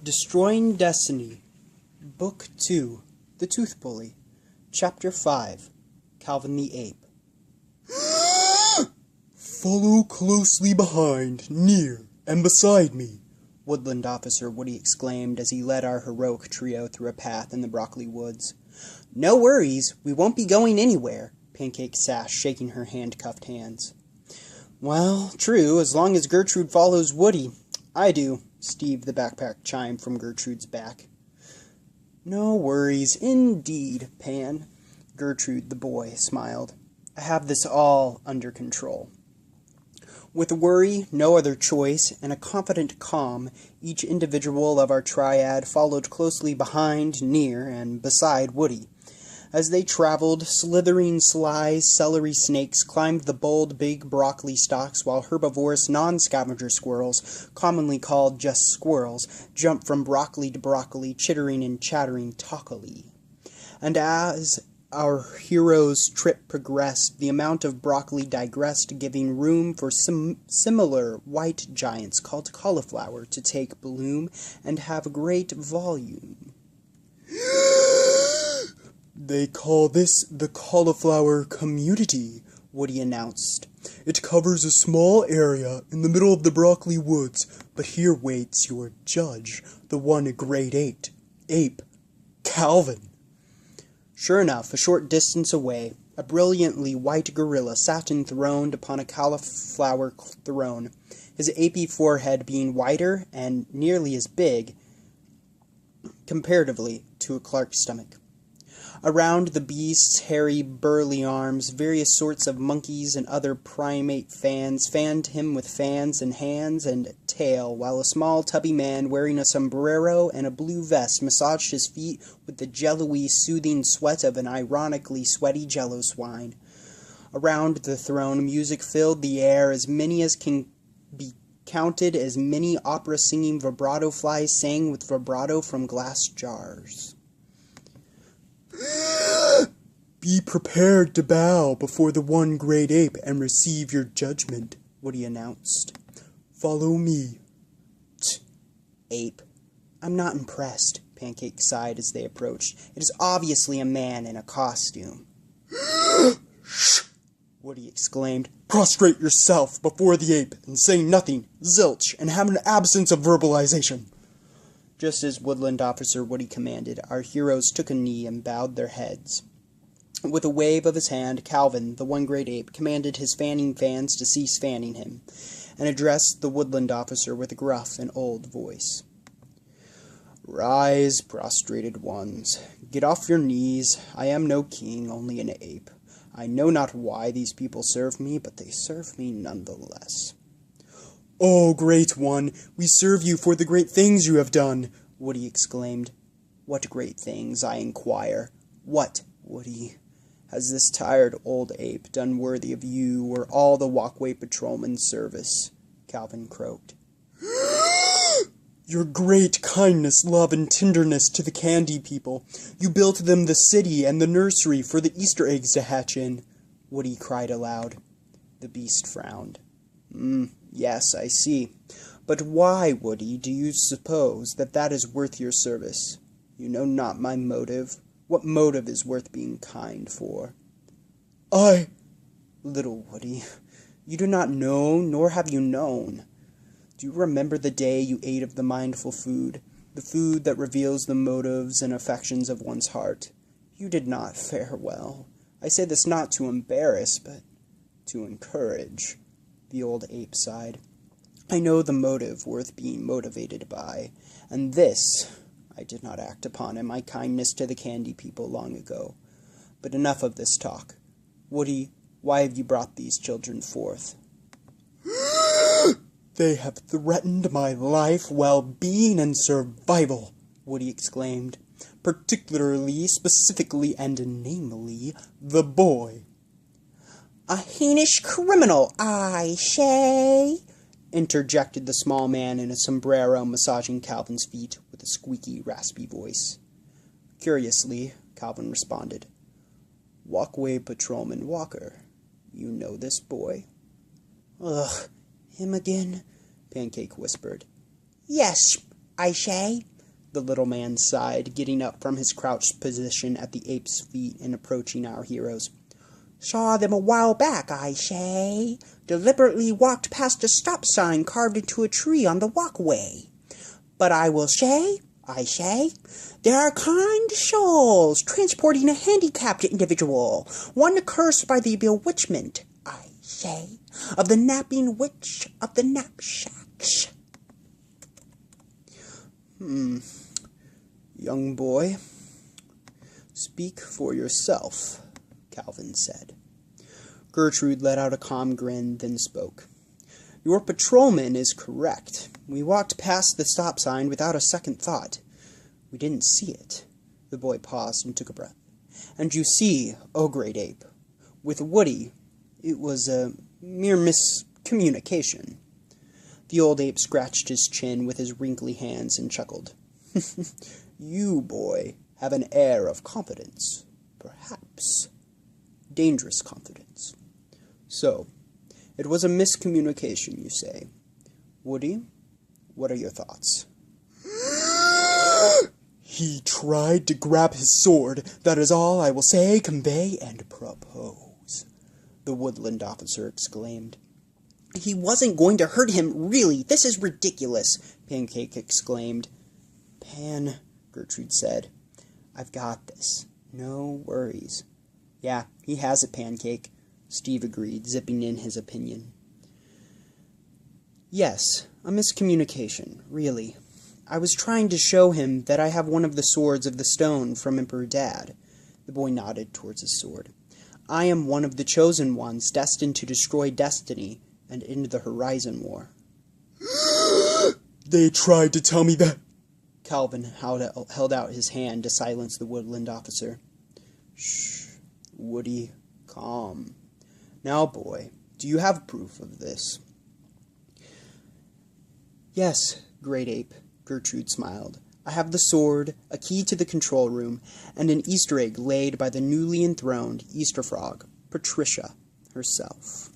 Destroying Destiny, Book 2, The Tooth Bully, Chapter 5, Calvin the Ape. Follow closely behind, near, and beside me, Woodland Officer Woody exclaimed as he led our heroic trio through a path in the broccoli woods. No worries, we won't be going anywhere, Pancake sashed, shaking her handcuffed hands. Well, true, as long as Gertrude follows Woody. I do, Steve the backpack chimed from Gertrude's back. No worries, indeed, Pan. Gertrude the boy smiled. I have this all under control. With worry, no other choice, and a confident calm, each individual of our triad followed closely behind, near, and beside Woody. As they traveled, slithering, sly celery snakes climbed the bold, big broccoli stalks, while herbivorous non-scavenger squirrels, commonly called just squirrels, jumped from broccoli to broccoli, chittering and chattering talkily. And as our hero's trip progressed, the amount of broccoli digressed, giving room for similar white giants called cauliflower to take bloom and have great volume. They call this the cauliflower community, Woody announced. It covers a small area in the middle of the broccoli woods, but here waits your judge, the one great ape, Calvin. Sure enough, a short distance away, a brilliantly white gorilla sat enthroned upon a cauliflower throne, his apey forehead being whiter and nearly as big, comparatively, to a Clark's stomach. Around the beast's hairy, burly arms, various sorts of monkeys and other primate fans fanned him with fans and hands and tail, while a small, tubby man wearing a sombrero and a blue vest massaged his feet with the jello-y, soothing sweat of an ironically sweaty jello swine. Around the throne, music filled the air, as many as can be counted, as many opera-singing vibrato flies sang with vibrato from glass jars. Be prepared to bow before the one great ape and receive your judgment, Woody announced. Follow me. Ape. I'm not impressed, Pancake sighed as they approached. It is obviously a man in a costume. Shh! Woody exclaimed. Prostrate yourself before the ape and say nothing, zilch, and have an absence of verbalization. Just as Woodland Officer Woody commanded, our heroes took a knee and bowed their heads. With a wave of his hand, Calvin, the one great ape, commanded his fanning fans to cease fanning him, and addressed the Woodland Officer with a gruff and old voice. Rise, prostrated ones. Get off your knees. I am no king, only an ape. I know not why these people serve me, but they serve me nonetheless. Oh, great one, we serve you for the great things you have done, Woody exclaimed. What great things, I inquire. What, Woody? Has this tired old ape done worthy of you or all the walkway patrolman's service? Calvin croaked. Your great kindness, love, and tenderness to the candy people. You built them the city and the nursery for the Easter eggs to hatch in, Woody cried aloud. The beast frowned. Yes, I see. But why, Woody, do you suppose that is worth your service? You know not my motive. What motive is worth being kind for? Little Woody, you do not know, nor have you known. Do you remember the day you ate of the mindful food, the food that reveals the motives and affections of one's heart? You did not fare well. I say this not to embarrass, but to encourage. The old ape sighed. I know the motive worth being motivated by, and this I did not act upon in my kindness to the candy people long ago. But enough of this talk. Woody, why have you brought these children forth? They have threatened my life, well-being, and survival, Woody exclaimed. Particularly, specifically, and namely, the boy. A heinous criminal, I say, interjected the small man in a sombrero, massaging Calvin's feet with a squeaky, raspy voice. Curiously, Calvin responded, Walkway Patrolman Walker, you know this boy? Ugh, him again? Pancake whispered. Yes, I say. The little man sighed, getting up from his crouched position at the ape's feet and approaching our heroes. Saw them a while back, I say. Deliberately walked past a stop sign carved into a tree on the walkway. But I say, there are kind souls transporting a handicapped individual, one cursed by the bewitchment, I say, of the napping witch of the knapsacks. Young boy, speak for yourself, Calvin said. Gertrude let out a calm grin, then spoke. Your patrolman is correct. We walked past the stop sign without a second thought. We didn't see it. The boy paused and took a breath. And you see, oh great ape, with Woody, it was a mere miscommunication. The old ape scratched his chin with his wrinkly hands and chuckled. You, boy, have an air of confidence. Perhaps dangerous confidence. So, it was a miscommunication, you say. Woody, what are your thoughts? He tried to grab his sword. That is all I will say, convey, and propose, the Woodland Officer exclaimed. He wasn't going to hurt him, really. This is ridiculous, Pancake exclaimed. Pan, Gertrude said. I've got this. No worries. Yeah, he has it, Pancake, Steve agreed, zipping in his opinion. Yes, a miscommunication, really. I was trying to show him that I have one of the swords of the stone from Emperor Dad. The boy nodded towards his sword. I am one of the chosen ones destined to destroy destiny and end the Horizon War. They tried to tell me that. Calvin held out his hand to silence the Woodland Officer. Shh, Woody, calm. Now, boy, do you have proof of this? Yes, Great Ape, Gertrude smiled. I have the sword, a key to the control room, and an Easter egg laid by the newly enthroned Easter Frog, Patricia herself.